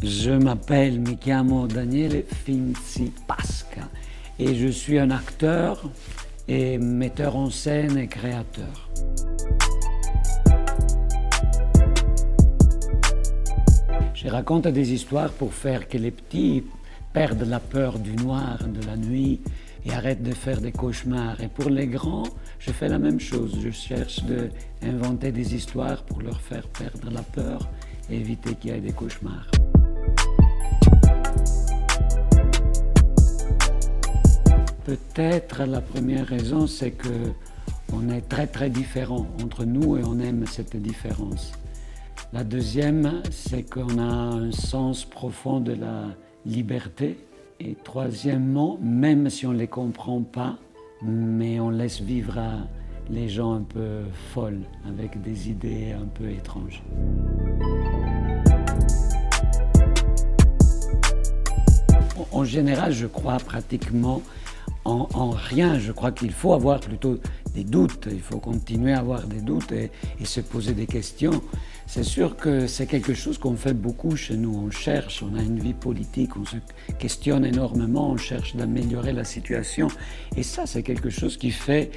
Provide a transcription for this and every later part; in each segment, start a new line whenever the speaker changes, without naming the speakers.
Je m'appelle, mi chiamo Daniele Finzi Pasca et je suis un acteur et metteur en scène et créateur. Je raconte des histoires pour faire que les petits perdent la peur du noir, de la nuit et arrêtent de faire des cauchemars. Et pour les grands, je fais la même chose. Je cherche d'inventer des histoires pour leur faire perdre la peur et éviter qu'il y ait des cauchemars. Peut-être la première raison, c'est qu'on est très différents entre nous et on aime cette différence. La deuxième, c'est qu'on a un sens profond de la liberté. Et troisièmement, même si on ne les comprend pas, mais on laisse vivre les gens un peu folles, avec des idées un peu étranges. En général, je crois pratiquement en rien. Je crois qu'il faut avoir plutôt des doutes. Il faut continuer à avoir des doutes et se poser des questions. C'est sûr que c'est quelque chose qu'on fait beaucoup chez nous. On cherche, on a une vie politique, on se questionne énormément, on cherche d'améliorer la situation. Et ça, c'est quelque chose qui fait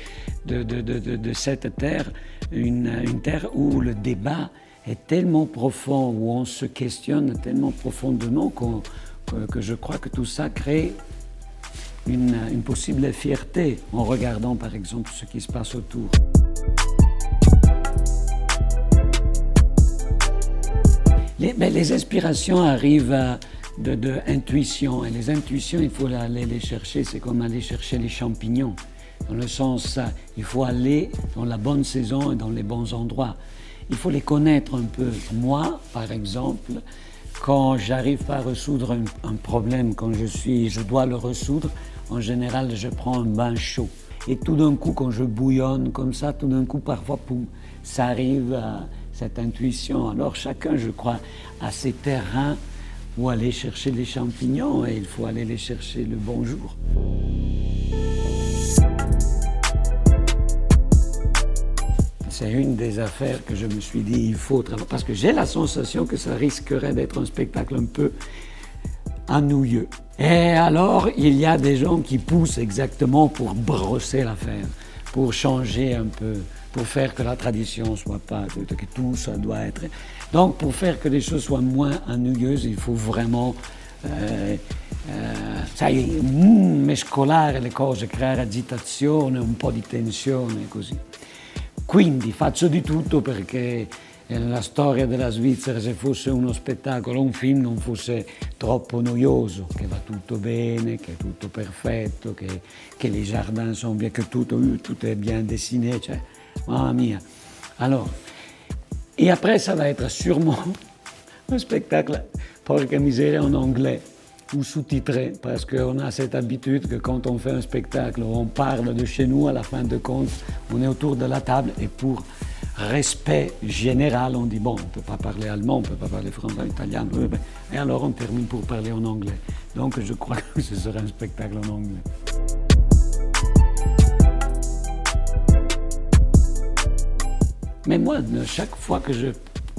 de cette terre une terre où le débat est tellement profond, où on se questionne tellement profondément que je crois que tout ça crée une possible fierté en regardant par exemple ce qui se passe autour. Les inspirations arrivent de intuition et les intuitions il faut aller les chercher, c'est comme aller chercher les champignons. Dans le sens, il faut aller dans la bonne saison et dans les bons endroits. Il faut les connaître un peu. Moi, par exemple, quand j'arrive pas à résoudre un problème, quand je dois le résoudre, en général, je prends un bain chaud. Et tout d'un coup, quand je bouillonne comme ça, tout d'un coup, parfois, poum, ça arrive à cette intuition. Alors chacun, je crois, a ses terrains où aller chercher les champignons et il faut aller les chercher le bon jour. C'est une des affaires que je me suis dit, il faut travailler, parce que j'ai la sensation que ça risquerait d'être un spectacle un peu ennuyeux. Et alors, il y a des gens qui poussent exactement pour brosser l'affaire, pour changer un peu, pour faire que la tradition soit pas, que tout ça doit être. Donc, pour faire que les choses soient moins ennuyeuses, il faut vraiment sai, mescolare le cose, creare agitazione, un po' di tensione, così. Quindi faccio di tutto perché la storia della Svizzera, se fosse uno spettacolo, un film, non fosse troppo noioso, che va tutto bene, che è tutto perfetto, che les jardins sont bien, que tout est bien dessiné, cioè, mamma mia. Alors, et après, ça va être sûrement un spectacle, porca miseria, en anglais ou sous-titré, parce qu'on a cette habitude que quand on fait un spectacle, on parle de chez nous, à la fin de compte, on est autour de la table et pour respect général, on dit bon, on ne peut pas parler allemand, on ne peut pas parler français, italien, et alors on termine pour parler en anglais. Donc je crois que ce sera un spectacle en anglais. Mais moi, chaque fois que je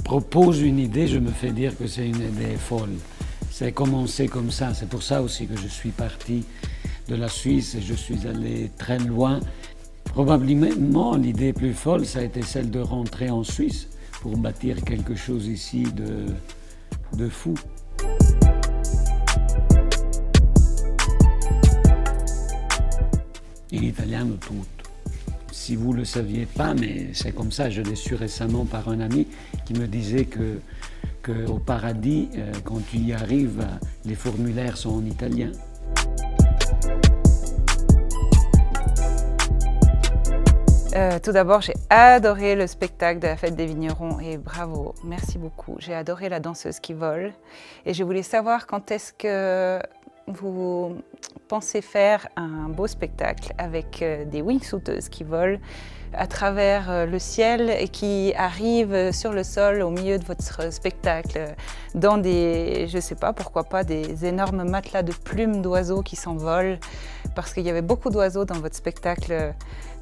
propose une idée, je me fais dire que c'est une idée folle. C'est commencé comme ça, c'est pour ça aussi que je suis parti de la Suisse et je suis allé très loin. Probablement, l'idée plus folle, ça a été celle de rentrer en Suisse pour bâtir quelque chose ici de fou. In italiano tutto. Si vous ne le saviez pas, mais c'est comme ça, je l'ai su récemment par un ami qui me disait qu'au paradis, quand tu y arrives, les formulaires sont en italien.
Tout d'abord, j'ai adoré le spectacle de la Fête des Vignerons et bravo, merci beaucoup. J'ai adoré la danseuse qui vole et je voulais savoir quand est-ce que vous pensez faire un beau spectacle avec des wingsuiteuses qui volent à travers le ciel et qui arrivent sur le sol au milieu de votre spectacle dans des, je sais pas, pourquoi pas, des énormes matelas de plumes d'oiseaux qui s'envolent parce qu'il y avait beaucoup d'oiseaux dans votre spectacle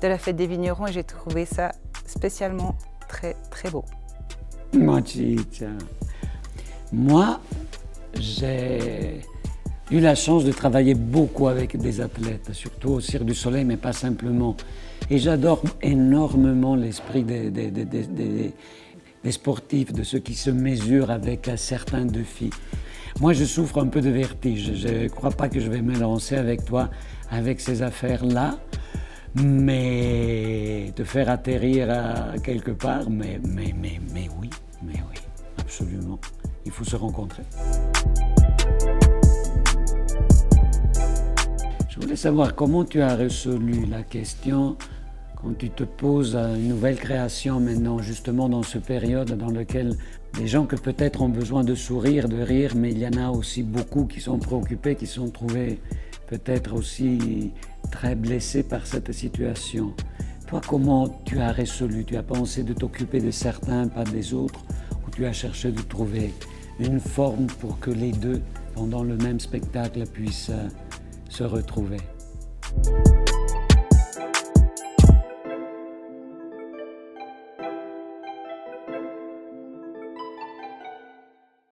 de la Fête des Vignerons et j'ai trouvé ça spécialement très beau.
Ma ciccia. Moi, J'ai eu la chance de travailler beaucoup avec des athlètes, surtout au Cirque du Soleil, mais pas simplement. Et j'adore énormément l'esprit des sportifs, de ceux qui se mesurent avec un certain défi. Moi, je souffre un peu de vertige. Je ne crois pas que je vais me lancer avec toi avec ces affaires-là, mais te faire atterrir quelque part, mais oui, absolument. Il faut se rencontrer. Je voulais savoir comment tu as résolu la question quand tu te poses à une nouvelle création maintenant, justement dans cette période dans laquelle des gens que peut-être ont besoin de sourire, de rire, mais il y en a aussi beaucoup qui sont préoccupés, qui sont trouvés peut-être aussi très blessés par cette situation. Toi, comment tu as résolu? Tu as pensé de t'occuper de certains, pas des autres, ou tu as cherché de trouver une forme pour que les deux, pendant le même spectacle, puissent se retrouver?